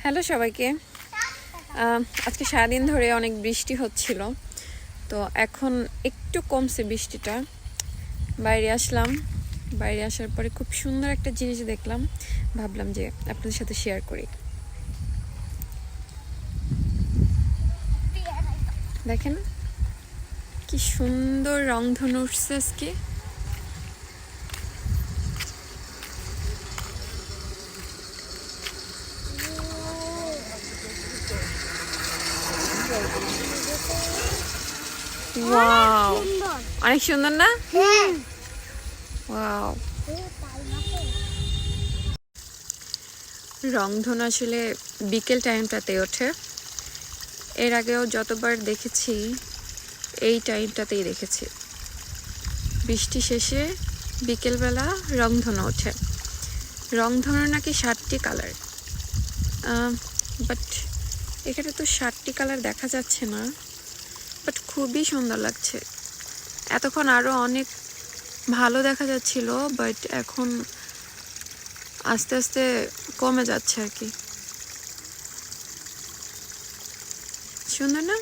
Hello সবাইকে। আজকে সারাদিন ধরে অনেক বৃষ্টি হচ্ছিল, তো এখন একটু কমছে বৃষ্টিটা। বাইরে আসলাম, বাইরে আসার পরে খুব সুন্দর একটা জিনিস দেখলাম, ভাবলাম যে আপনাদের সাথে শেয়ার করি। দেখেন কি সুন্দর রংধনু উঠছে আজকে। ওয়াও, অনেক সুন্দর না? ওয়াও, রংধনু আসলে বিকেল টাইমটাতে ওঠে। এর আগেও যতবার দেখেছি এই টাইমটাতেই দেখেছি, বৃষ্টি শেষে বিকেলবেলা রংধনু ওঠে। রংধনু নাকি 7টি কালার, বাট এখানে তো 7টি কালার দেখা যাচ্ছে না, বাট খুবই সুন্দর লাগছে। এতক্ষণ আরও অনেক ভালো দেখা যাচ্ছিল, বাট এখন আস্তে আস্তে কমে যাচ্ছে আর কি। সুন্দর না?